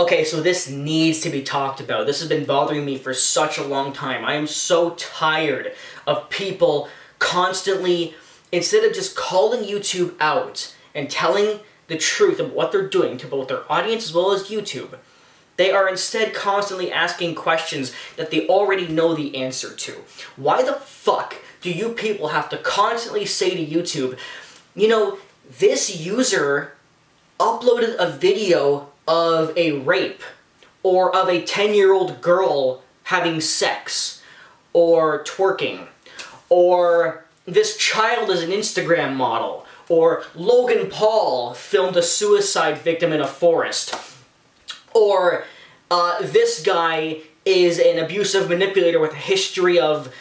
Okay, so this needs to be talked about. This has been bothering me for such a long time. I am so tired of people constantly, instead of just calling YouTube out and telling the truth of what they're doing to both their audience as well as YouTube, they are instead constantly asking questions that they already know the answer to. Why the fuck do you people have to constantly say to YouTube, you know, this user uploaded a video of a rape, or of a 10-year-old girl having sex, or twerking, or this child is an Instagram model, or Logan Paul filmed a suicide victim in a forest, or this guy is an abusive manipulator with a history of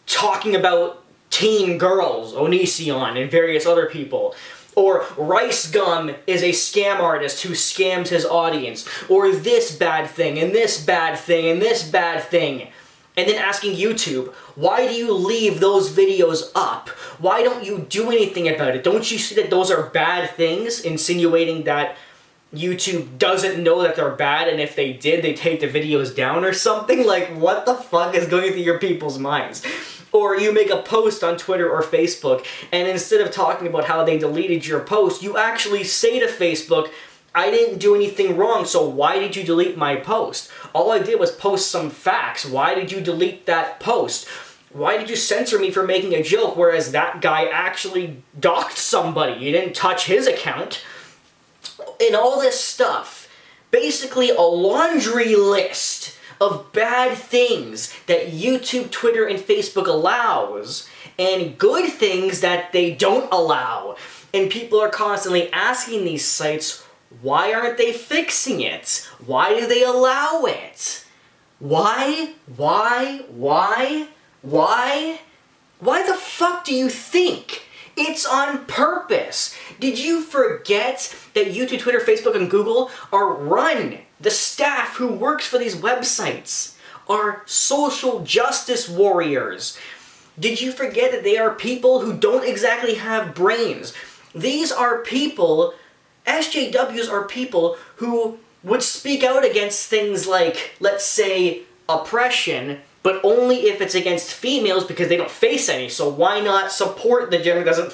talking about teen girls, Onision, and various other people. Or Rice Gum is a scam artist who scams his audience. Or this bad thing, and this bad thing, and this bad thing. And then asking YouTube, why do you leave those videos up? Why don't you do anything about it? Don't you see that those are bad things? Insinuating that YouTube doesn't know that they're bad, and if they did, they take the videos down or something? Like, what the fuck is going through your people's minds? Or you make a post on Twitter or Facebook, and instead of talking about how they deleted your post, you actually say to Facebook, I didn't do anything wrong, so why did you delete my post? All I did was post some facts. Why did you delete that post? Why did you censor me for making a joke, whereas that guy actually doxed somebody? You didn't touch his account. And all this stuff. Basically a laundry list of bad things that YouTube, Twitter, and Facebook allows, and good things that they don't allow. And people are constantly asking these sites, why aren't they fixing it? Why do they allow it? Why? Why the fuck do you think? It's on purpose. Did you forget that YouTube, Twitter, Facebook, and Google are run? The staff who works for these websites are social justice warriors. Did you forget that they are people who don't exactly have brains? These are people, SJWs are people who would speak out against things like, let's say, oppression, but only if it's against females because they don't face any. So why not support the gender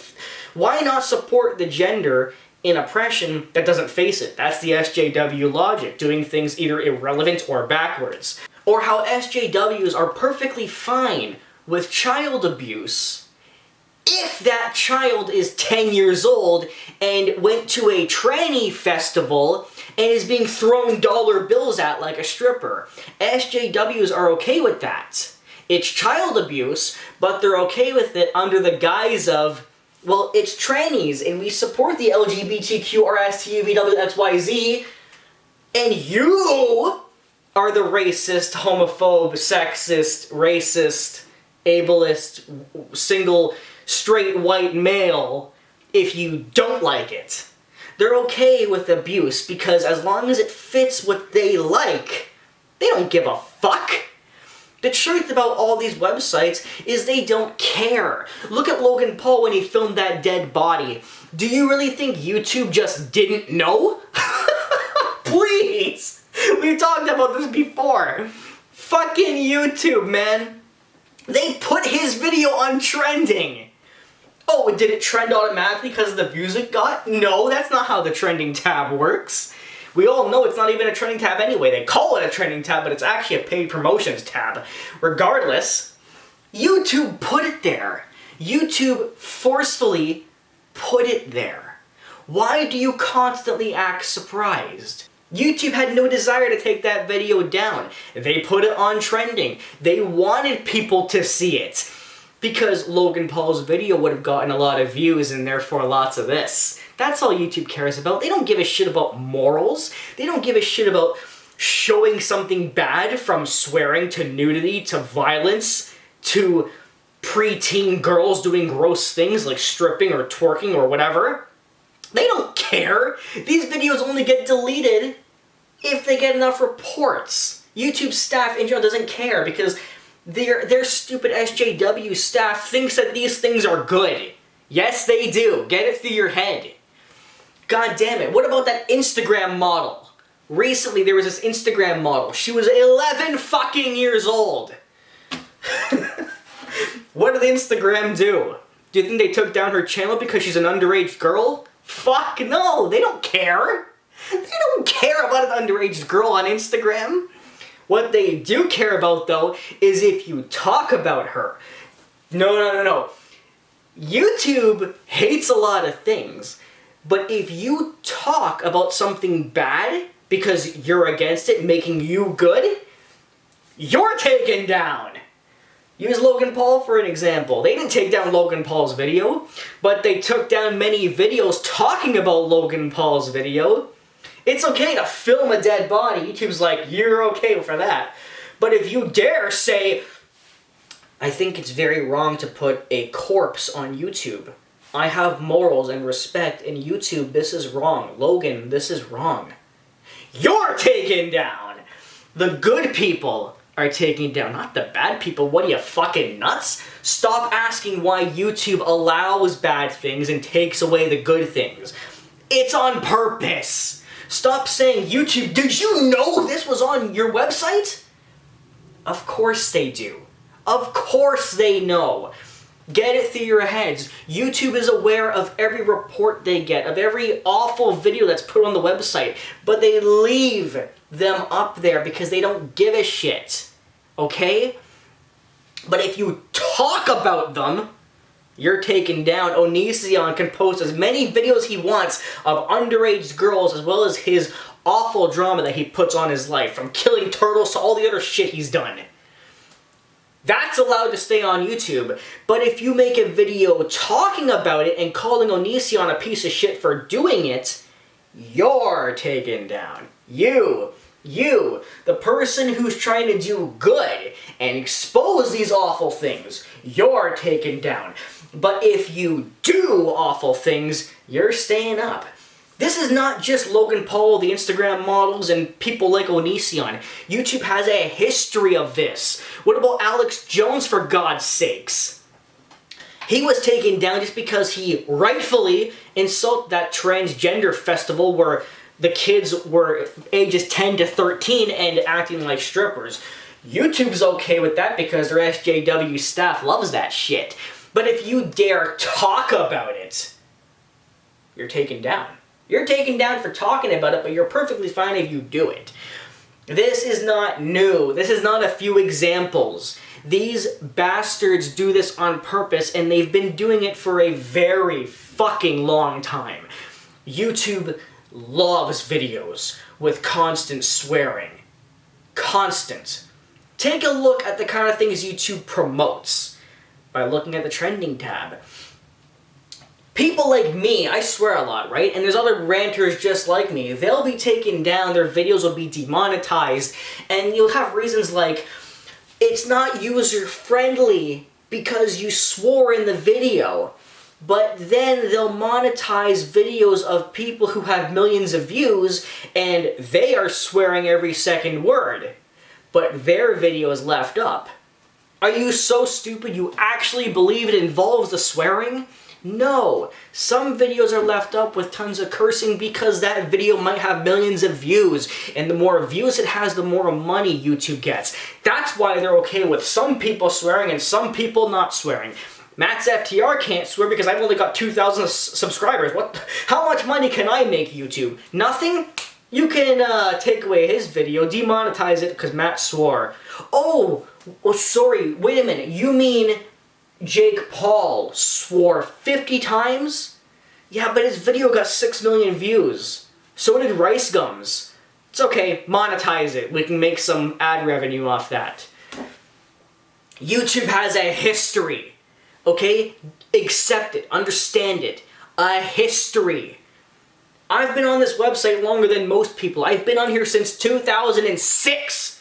why not support the gender in oppression that doesn't face it? That's the SJW logic, doing things either irrelevant or backwards. Or how SJWs are perfectly fine with child abuse if that child is 10 years old and went to a tranny festival and is being thrown dollar bills at like a stripper. SJWs are okay with that. It's child abuse, but they're okay with it under the guise of, well, it's trannies, and we support the LGBTQRSTUVWXYZ, and you are the racist, homophobe, sexist, racist, ableist, single, straight white male if you don't like it. They're okay with abuse because as long as it fits what they like, they don't give a fuck. The truth about all these websites is they don't care. Look at Logan Paul when he filmed that dead body. Do you really think YouTube just didn't know? Please! We've talked about this before. Fucking YouTube, man. They put his video on trending. Oh, did it trend automatically because of the views it got? No, that's not how the trending tab works. We all know it's not even a trending tab anyway. They call it a trending tab, but it's actually a paid promotions tab. Regardless, YouTube put it there. YouTube forcefully put it there. Why do you constantly act surprised? YouTube had no desire to take that video down. They put it on trending. They wanted people to see it. Because Logan Paul's video would have gotten a lot of views and therefore lots of this. That's all YouTube cares about. They don't give a shit about morals. They don't give a shit about showing something bad, from swearing to nudity to violence to preteen girls doing gross things like stripping or twerking or whatever. They don't care. These videos only get deleted if they get enough reports. YouTube staff in general doesn't care because their stupid SJW staff thinks that these things are good. Yes, they do. Get it through your head. God damn it. What about that Instagram model? Recently, there was this Instagram model. She was 11 fucking years old. What did Instagram do? Do you think they took down her channel because she's an underage girl? Fuck no, they don't care. They don't care about an underage girl on Instagram. What they do care about, though, is if you talk about her. No. YouTube hates a lot of things, but if you talk about something bad because you're against it making you good, you're taken down. Use Logan Paul for an example. They didn't take down Logan Paul's video, but they took down many videos talking about Logan Paul's video. It's okay to film a dead body. YouTube's like, you're okay for that. But if you dare say, I think it's very wrong to put a corpse on YouTube. I have morals and respect, and YouTube, this is wrong. Logan, this is wrong. You're taken down! The good people are taken down, not the bad people. What are you, fucking nuts? Stop asking why YouTube allows bad things and takes away the good things. It's on purpose. Stop saying, YouTube, did you know this was on your website? Of course they do. Of course they know. Get it through your heads. YouTube is aware of every report they get, of every awful video that's put on the website, but they leave them up there because they don't give a shit. Okay? But if you talk about them, you're taken down. Onision can post as many videos he wants of underage girls, as well as his awful drama that he puts on his life, from killing turtles to all the other shit he's done. That's allowed to stay on YouTube. But if you make a video talking about it and calling Onision a piece of shit for doing it, you're taken down. You, the person who's trying to do good and expose these awful things, you're taken down. But if you do awful things, you're staying up. This is not just Logan Paul, the Instagram models, and people like Onision. YouTube has a history of this. What about Alex Jones, for God's sakes? He was taken down just because he rightfully insulted that transgender festival where the kids were ages 10 to 13 and acting like strippers. YouTube's okay with that because their SJW staff loves that shit. But if you dare talk about it, you're taken down. You're taken down for talking about it, but you're perfectly fine if you do it. This is not new. This is not a few examples. These bastards do this on purpose, and they've been doing it for a very fucking long time. YouTube loves videos with constant swearing. Constant. Take a look at the kind of things YouTube promotes by looking at the trending tab. People like me, I swear a lot, right? And there's other ranters just like me. They'll be taken down, their videos will be demonetized, and you'll have reasons like, it's not user-friendly because you swore in the video. But then they'll monetize videos of people who have millions of views, and they are swearing every second word. But their video is left up. Are you so stupid you actually believe it involves the swearing? No, some videos are left up with tons of cursing because that video might have millions of views, and the more views it has, the more money YouTube gets. That's why they're okay with some people swearing and some people not swearing. Matt's FTR can't swear because I've only got 2,000 subscribers. How much money can I make, YouTube? Nothing? You can take away his video, demonetize it because Matt swore. Oh, sorry, wait a minute, you mean Jake Paul swore 50 times? Yeah, but his video got 6 million views. So did Rice Gums. It's okay, monetize it. We can make some ad revenue off that. YouTube has a history, okay? Accept it, understand it. A history. I've been on this website longer than most people. I've been on here since 2006.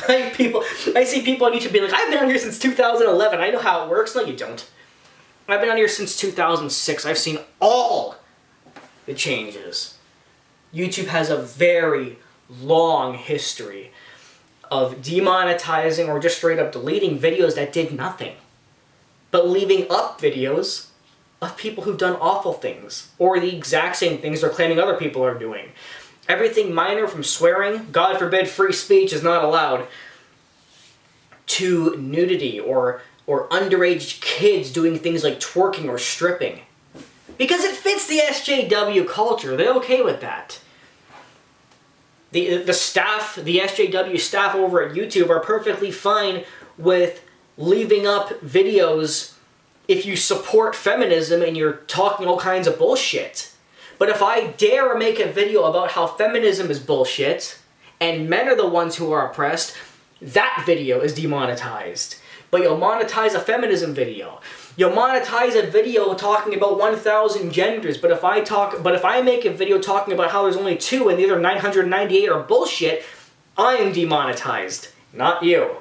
I see people on YouTube being like, I've been on here since 2011. I know how it works. No, you don't. I've been on here since 2006. I've seen all the changes. YouTube has a very long history of demonetizing or just straight up deleting videos that did nothing, but leaving up videos of people who've done awful things, or the exact same things they're claiming other people are doing. Everything minor from swearing, God forbid free speech is not allowed, to nudity or underage kids doing things like twerking or stripping. Because it fits the SJW culture. They're okay with that. The staff, the SJW staff over at YouTube are perfectly fine with leaving up videos if you support feminism and you're talking all kinds of bullshit. But if I dare make a video about how feminism is bullshit, and men are the ones who are oppressed, that video is demonetized. But you'll monetize a feminism video. You'll monetize a video talking about 1,000 genders, but if I make a video talking about how there's only 2 and the other 998 are bullshit, I am demonetized, not you.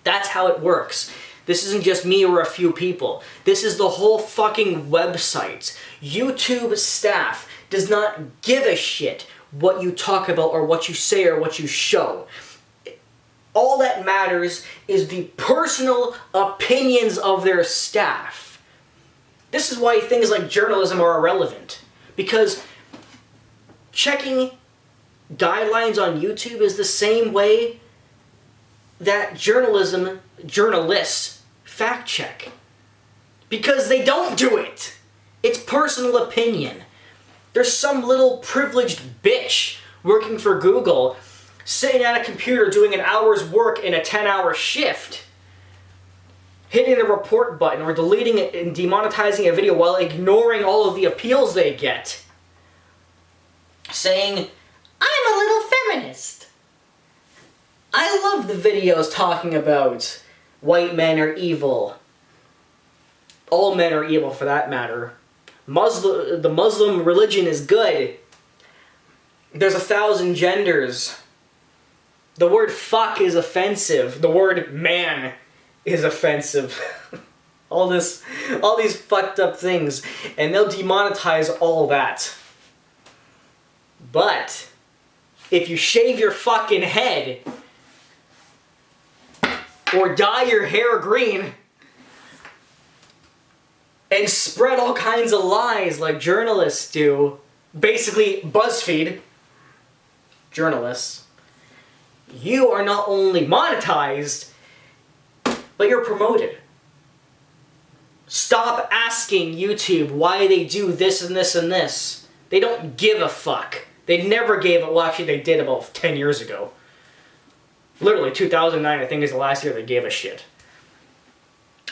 That's how it works. This isn't just me or a few people. This is the whole fucking website. YouTube staff does not give a shit what you talk about or what you say or what you show. All that matters is the personal opinions of their staff. This is why things like journalism are irrelevant. Because checking guidelines on YouTube is the same way that journalists fact check. Because they don't do it. It's personal opinion. There's some little privileged bitch working for Google sitting at a computer doing an hour's work in a 10-hour shift, hitting the report button or deleting it and demonetizing a video while ignoring all of the appeals they get, saying, "I'm a little feminist." I love the videos talking about white men are evil. All men are evil, for that matter. The Muslim religion is good. There's 1,000 genders. The word fuck is offensive. The word man is offensive. all these fucked up things. And they'll demonetize all that. But if you shave your fucking head or dye your hair green and spread all kinds of lies like journalists do, basically BuzzFeed journalists, you are not only monetized, but you're promoted. Stop asking YouTube why they do this and this and this. They don't give a fuck. They never gave it. Well, actually, they did about 10 years ago. Literally, 2009, I think, is the last year they gave a shit.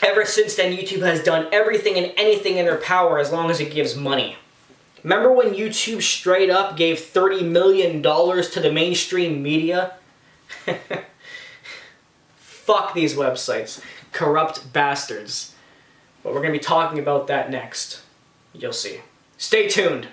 Ever since then, YouTube has done everything and anything in their power as long as it gives money. Remember when YouTube straight up gave $30 million to the mainstream media? Fuck these websites. Corrupt bastards. But we're going to be talking about that next. You'll see. Stay tuned.